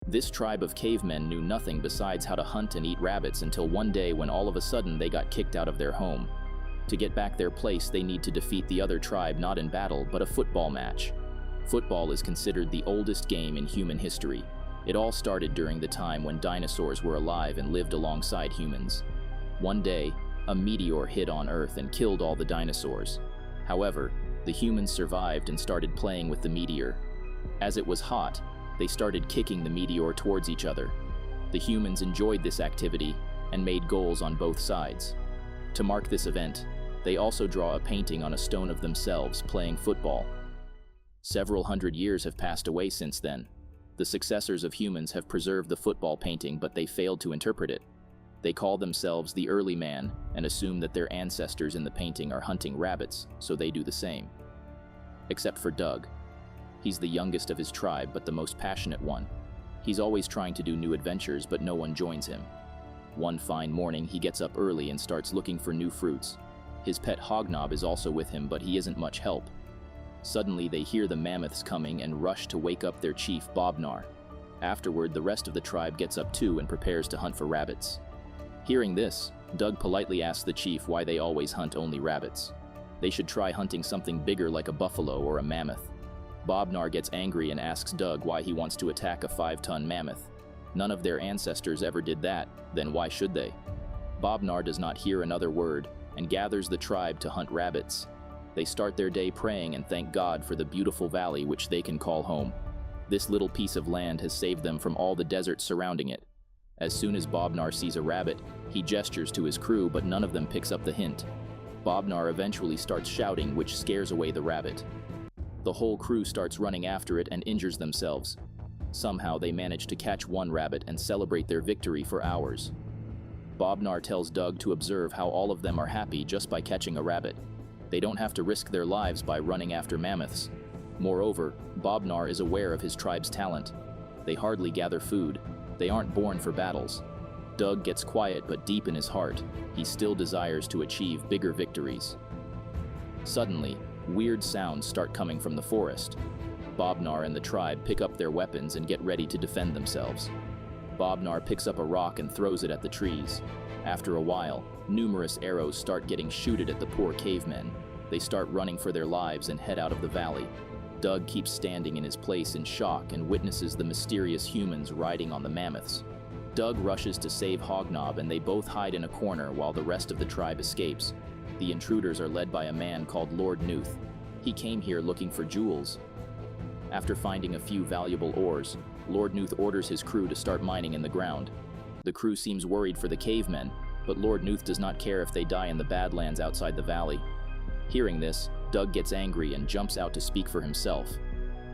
This tribe of cavemen knew nothing besides how to hunt and eat rabbits until one day when all of a sudden they got kicked out of their home. To get back their place, they need to defeat the other tribe not in battle, but a football match. Football is considered the oldest game in human history. It all started during the time when dinosaurs were alive and lived alongside humans. One day, a meteor hit on Earth and killed all the dinosaurs. However, the humans survived and started playing with the meteor. As it was hot, they started kicking the meteor towards each other. The humans enjoyed this activity and made goals on both sides. To mark this event, they also draw a painting on a stone of themselves playing football. Several hundred years have passed away since then. The successors of humans have preserved the football painting, but they failed to interpret it. They call themselves the early man and assume that their ancestors in the painting are hunting rabbits, so they do the same. Except for Doug. He's the youngest of his tribe, but the most passionate one. He's always trying to do new adventures, but no one joins him. One fine morning, he gets up early and starts looking for new fruits. His pet Hognob is also with him, but he isn't much help. Suddenly, they hear the mammoths coming and rush to wake up their chief, Bobnar. Afterward, the rest of the tribe gets up too and prepares to hunt for rabbits. Hearing this, Doug politely asks the chief why they always hunt only rabbits. They should try hunting something bigger like a buffalo or a mammoth. Bobnar gets angry and asks Doug why he wants to attack a 5-ton mammoth. None of their ancestors ever did that, then why should they? Bobnar does not hear another word and gathers the tribe to hunt rabbits. They start their day praying and thank God for the beautiful valley which they can call home. This little piece of land has saved them from all the deserts surrounding it. As soon as Bobnar sees a rabbit, he gestures to his crew, but none of them picks up the hint. Bobnar eventually starts shouting, which scares away the rabbit. The whole crew starts running after it and injures themselves. Somehow they manage to catch one rabbit and celebrate their victory for hours. Bobnar tells Doug to observe how all of them are happy just by catching a rabbit. They don't have to risk their lives by running after mammoths. Moreover, Bobnar is aware of his tribe's talent. They hardly gather food. They aren't born for battles. Doug gets quiet, but deep in his heart, he still desires to achieve bigger victories. Suddenly, weird sounds start coming from the forest. Bobnar and the tribe pick up their weapons and get ready to defend themselves. Bobnar picks up a rock and throws it at the trees. After a while, numerous arrows start getting shooted at the poor cavemen. They start running for their lives and head out of the valley. Doug keeps standing in his place in shock and witnesses the mysterious humans riding on the mammoths. Doug rushes to save Hognob and they both hide in a corner while the rest of the tribe escapes. The intruders are led by a man called Lord Nooth. He came here looking for jewels. After finding a few valuable ores, Lord Nooth orders his crew to start mining in the ground. The crew seems worried for the cavemen, but Lord Nooth does not care if they die in the badlands outside the valley. Hearing this, Doug gets angry and jumps out to speak for himself.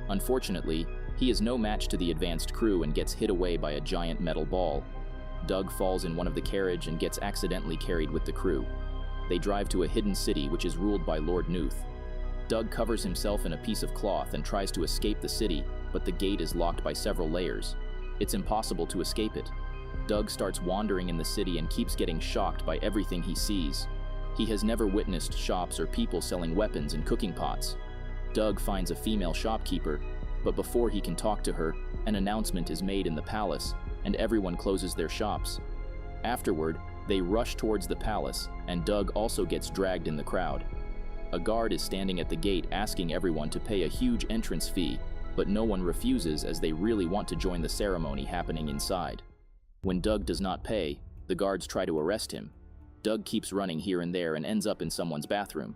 Unfortunately, he is no match to the advanced crew and gets hit away by a giant metal ball. Doug falls in one of the carriage and gets accidentally carried with the crew. They drive to a hidden city which is ruled by Lord Nooth. Doug covers himself in a piece of cloth and tries to escape the city, but the gate is locked by several layers. It's impossible to escape it. Doug starts wandering in the city and keeps getting shocked by everything he sees. He has never witnessed shops or people selling weapons and cooking pots. Doug finds a female shopkeeper, but before he can talk to her, an announcement is made in the palace, and everyone closes their shops. Afterward, they rush towards the palace, and Doug also gets dragged in the crowd. A guard is standing at the gate asking everyone to pay a huge entrance fee, but no one refuses as they really want to join the ceremony happening inside. When Doug does not pay, the guards try to arrest him. Doug keeps running here and there and ends up in someone's bathroom.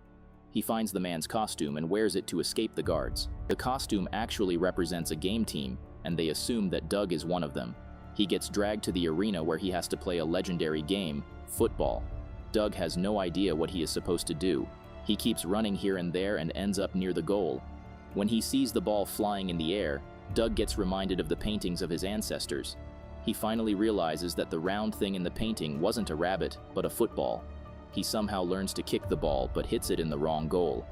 He finds the man's costume and wears it to escape the guards. The costume actually represents a game team, and they assume that Doug is one of them. He gets dragged to the arena where he has to play a legendary game, football. Doug has no idea what he is supposed to do. He keeps running here and there and ends up near the goal. When he sees the ball flying in the air, Doug gets reminded of the paintings of his ancestors. He finally realizes that the round thing in the painting wasn't a rabbit, but a football. He somehow learns to kick the ball, but hits it in the wrong goal.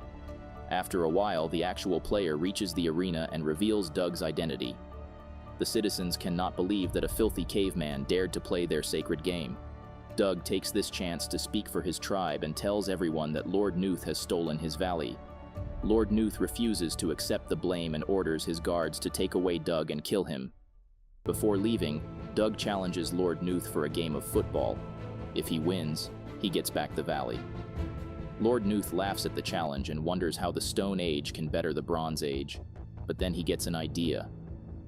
After a while, the actual player reaches the arena and reveals Doug's identity. The citizens cannot believe that a filthy caveman dared to play their sacred game. Doug takes this chance to speak for his tribe and tells everyone that Lord Nooth has stolen his valley. Lord Nooth refuses to accept the blame and orders his guards to take away Doug and kill him. Before leaving, Doug challenges Lord Nooth for a game of football. If he wins, he gets back the valley. Lord Nooth laughs at the challenge and wonders how the Stone Age can better the Bronze Age. But then he gets an idea.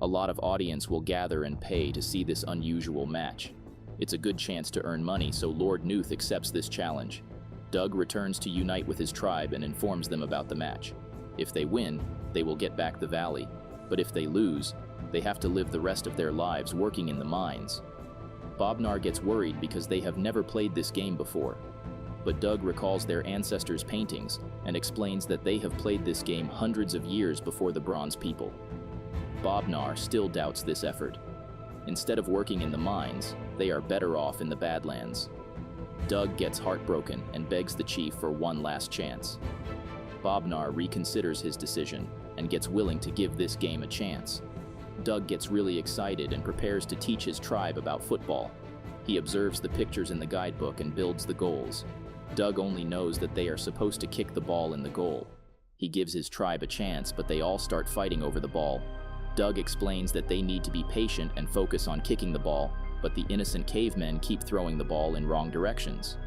A lot of audience will gather and pay to see this unusual match. It's a good chance to earn money, so Lord Nooth accepts this challenge. Doug returns to unite with his tribe and informs them about the match. If they win, they will get back the valley. But if they lose, they have to live the rest of their lives working in the mines. Bobnar gets worried because they have never played this game before. But Doug recalls their ancestors' paintings and explains that they have played this game hundreds of years before the Bronze people. Bobnar still doubts this effort. Instead of working in the mines, they are better off in the Badlands. Doug gets heartbroken and begs the chief for one last chance. Bobnar reconsiders his decision and gets willing to give this game a chance. Doug gets really excited and prepares to teach his tribe about football. He observes the pictures in the guidebook and builds the goals. Doug only knows that they are supposed to kick the ball in the goal. He gives his tribe a chance, but they all start fighting over the ball. Doug explains that they need to be patient and focus on kicking the ball, but the innocent cavemen keep throwing the ball in wrong directions.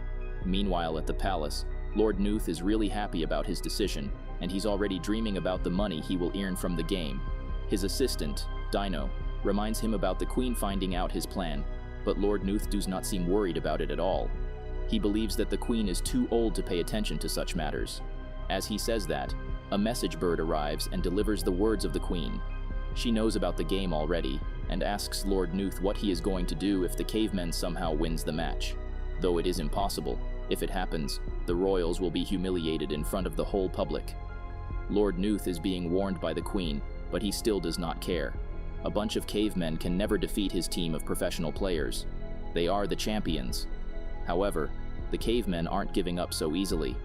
Meanwhile, at the palace, Lord Nooth is really happy about his decision, and he's already dreaming about the money he will earn from the game. His assistant, Dino, reminds him about the Queen finding out his plan, but Lord Nooth does not seem worried about it at all. He believes that the Queen is too old to pay attention to such matters. As he says that, a message bird arrives and delivers the words of the Queen. She knows about the game already, and asks Lord Nooth what he is going to do if the cavemen somehow wins the match. Though it is impossible, if it happens, the royals will be humiliated in front of the whole public. Lord Nooth is being warned by the Queen, but he still does not care. A bunch of cavemen can never defeat his team of professional players. They are the champions. However, the cavemen aren't giving up so easily.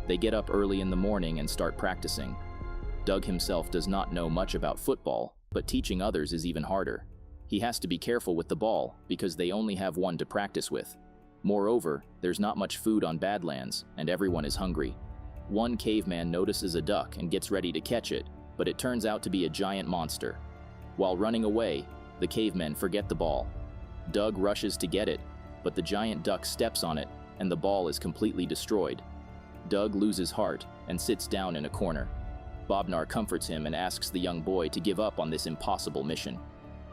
They get up early in the morning and start practicing. Doug himself does not know much about football, but teaching others is even harder. He has to be careful with the ball because they only have one to practice with. Moreover, there's not much food on Badlands, and everyone is hungry. One caveman notices a duck and gets ready to catch it, but it turns out to be a giant monster. While running away, the cavemen forget the ball. Doug rushes to get it, but the giant duck steps on it, and the ball is completely destroyed. Doug loses heart and sits down in a corner. Bobnar comforts him and asks the young boy to give up on this impossible mission.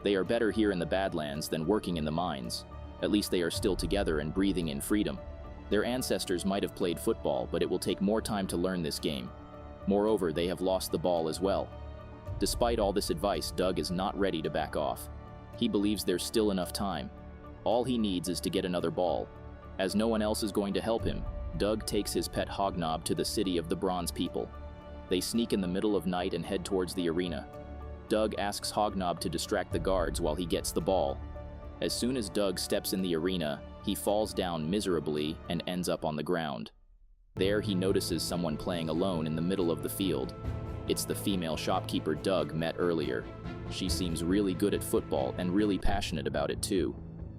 They are better here in the Badlands than working in the mines. At least they are still together and breathing in freedom. Their ancestors might have played football, but it will take more time to learn this game. Moreover, they have lost the ball as well. Despite all this advice, Doug is not ready to back off. He believes there's still enough time. All he needs is to get another ball. As no one else is going to help him, Doug takes his pet Hognob to the city of the Bronze people. They sneak in the middle of night and head towards the arena. Doug asks Hognob to distract the guards while he gets the ball. As soon as Doug steps in the arena, he falls down miserably and ends up on the ground. There he notices someone playing alone in the middle of the field. It's the female shopkeeper Doug met earlier. She seems really good at football and really passionate about it too.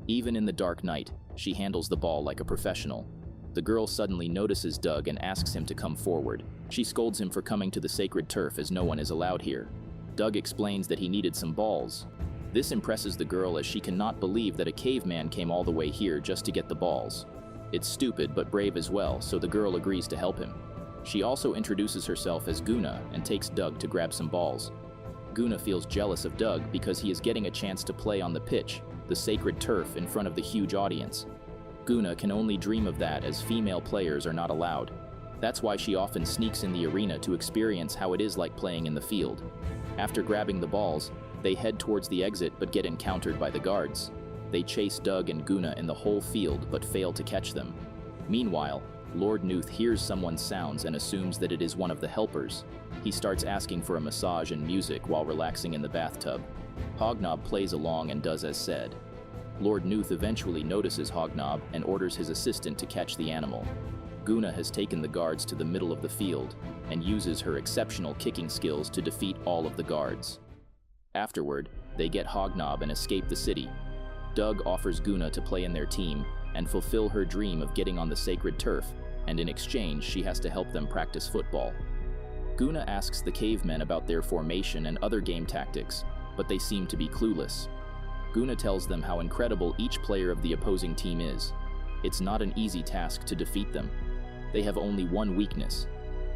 Even in the dark night, she handles the ball like a professional. The girl suddenly notices Doug and asks him to come forward. She scolds him for coming to the sacred turf as no one is allowed here. Doug explains that he needed some balls. This impresses the girl as she cannot believe that a caveman came all the way here just to get the balls. It's stupid but brave as well, so the girl agrees to help him. She also introduces herself as Guna and takes Doug to grab some balls. Guna feels jealous of Doug because he is getting a chance to play on the pitch, the sacred turf, in front of the huge audience. Guna can only dream of that as female players are not allowed. That's why she often sneaks in the arena to experience how it is like playing in the field. After grabbing the balls, they head towards the exit but get encountered by the guards. They chase Doug and Guna in the whole field but fail to catch them. Meanwhile, Lord Nooth hears someone's sounds and assumes that it is one of the helpers. He starts asking for a massage and music while relaxing in the bathtub. Hognob plays along and does as said. Lord Nooth eventually notices Hognob and orders his assistant to catch the animal. Guna has taken the guards to the middle of the field and uses her exceptional kicking skills to defeat all of the guards. Afterward, they get Hognob and escape the city. Doug offers Guna to play in their team and fulfill her dream of getting on the sacred turf, and in exchange she has to help them practice football. Guna asks the cavemen about their formation and other game tactics, but they seem to be clueless. Guna tells them how incredible each player of the opposing team is. It's not an easy task to defeat them. They have only one weakness.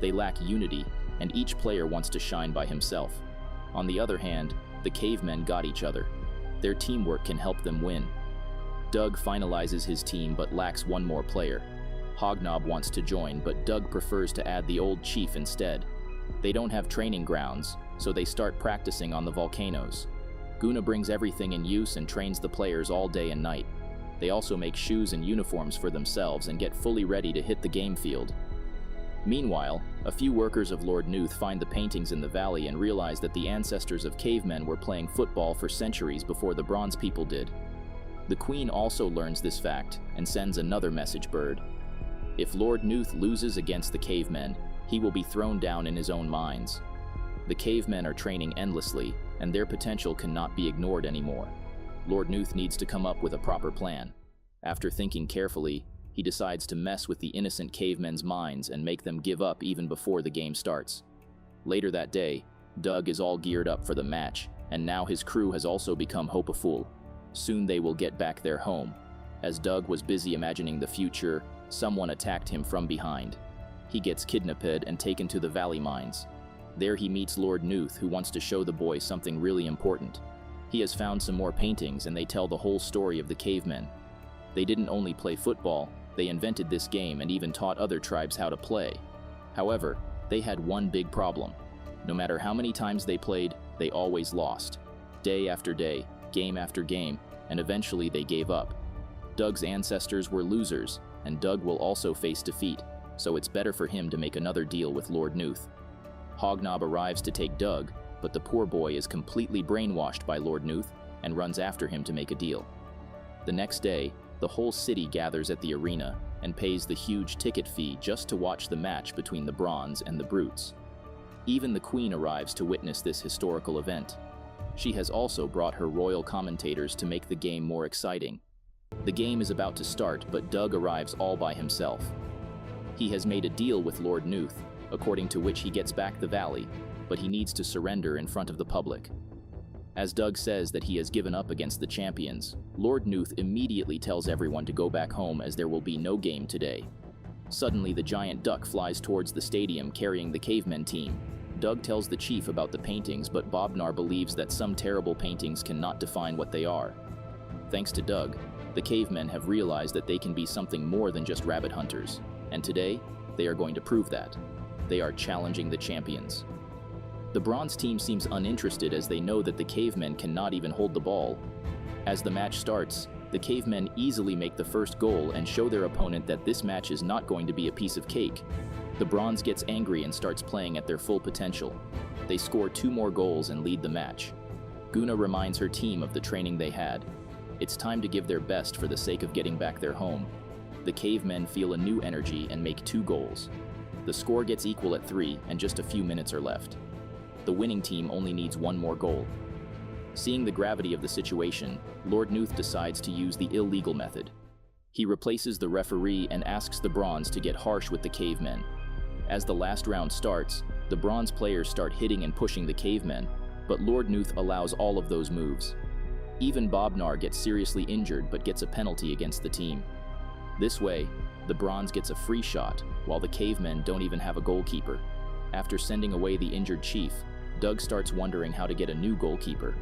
They lack unity, and each player wants to shine by himself. On the other hand, the cavemen got each other. Their teamwork can help them win. Doug finalizes his team but lacks one more player. Hognob wants to join, but Doug prefers to add the old chief instead. They don't have training grounds, so they start practicing on the volcanoes. Guna brings everything in use and trains the players all day and night. They also make shoes and uniforms for themselves and get fully ready to hit the game field. Meanwhile, a few workers of Lord Nooth find the paintings in the valley and realize that the ancestors of cavemen were playing football for centuries before the bronze people did. The queen also learns this fact and sends another message bird. If Lord Nooth loses against the cavemen, he will be thrown down in his own mines. The cavemen are training endlessly, and their potential cannot be ignored anymore. Lord Nooth needs to come up with a proper plan. After thinking carefully, he decides to mess with the innocent cavemen's minds and make them give up even before the game starts. Later that day, Doug is all geared up for the match, and now his crew has also become hopeful. Soon they will get back their home. As Doug was busy imagining the future, someone attacked him from behind. He gets kidnapped and taken to the valley mines. There he meets Lord Nooth, who wants to show the boy something really important. He has found some more paintings and they tell the whole story of the cavemen. They didn't only play football, they invented this game and even taught other tribes how to play. However, they had one big problem. No matter how many times they played, they always lost. Day after day, game after game, and eventually they gave up. Doug's ancestors were losers, and Doug will also face defeat, so it's better for him to make another deal with Lord Nooth. Hognob arrives to take Doug, but the poor boy is completely brainwashed by Lord Nooth and runs after him to make a deal. The next day, the whole city gathers at the arena and pays the huge ticket fee just to watch the match between the Bronze and the Brutes. Even the Queen arrives to witness this historical event. She has also brought her royal commentators to make the game more exciting. The game is about to start, but Doug arrives all by himself. He has made a deal with Lord Nooth, according to which he gets back the valley, but he needs to surrender in front of the public. As Doug says that he has given up against the champions, Lord Nooth immediately tells everyone to go back home as there will be no game today. Suddenly, the giant duck flies towards the stadium carrying the cavemen team. Doug tells the chief about the paintings, but Bobnar believes that some terrible paintings cannot define what they are. Thanks to Doug, the cavemen have realized that they can be something more than just rabbit hunters, and today, they are going to prove that. They are challenging the champions. The Bronze team seems uninterested as they know that the cavemen cannot even hold the ball. As the match starts, the cavemen easily make the first goal and show their opponent that this match is not going to be a piece of cake. The Bronze gets angry and starts playing at their full potential. They score 2 more goals and lead the match. Guna reminds her team of the training they had. It's time to give their best for the sake of getting back their home. The cavemen feel a new energy and make 2 goals. The score gets equal at 3 and just a few minutes are left. The winning team only needs 1 more goal. Seeing the gravity of the situation, Lord Nooth decides to use the illegal method. He replaces the referee and asks the Bronze to get harsh with the cavemen. As the last round starts, the Bronze players start hitting and pushing the cavemen, but Lord Nooth allows all of those moves. Even Bobnar gets seriously injured but gets a penalty against the team. This way, the Bronze gets a free shot, while the cavemen don't even have a goalkeeper. After sending away the injured chief, Doug starts wondering how to get a new goalkeeper.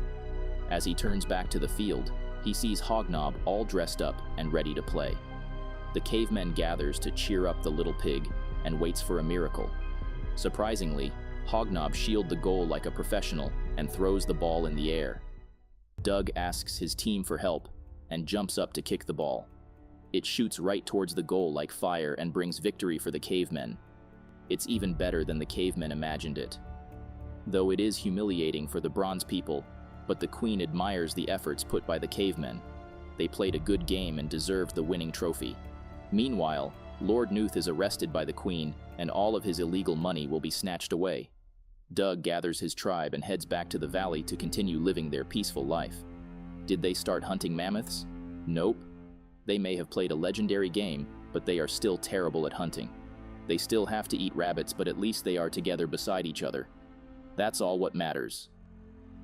As he turns back to the field, he sees Hognob all dressed up and ready to play. The caveman gathers to cheer up the little pig and waits for a miracle. Surprisingly, Hognob shields the goal like a professional and throws the ball in the air. Doug asks his team for help and jumps up to kick the ball. It shoots right towards the goal like fire and brings victory for the cavemen. It's even better than the cavemen imagined it. Though it is humiliating for the Bronze people, but the Queen admires the efforts put by the cavemen. They played a good game and deserved the winning trophy. Meanwhile, Lord Nooth is arrested by the Queen, and all of his illegal money will be snatched away. Doug gathers his tribe and heads back to the valley to continue living their peaceful life. Did they start hunting mammoths? Nope. They may have played a legendary game, but they are still terrible at hunting. They still have to eat rabbits, but at least they are together beside each other. That's all what matters.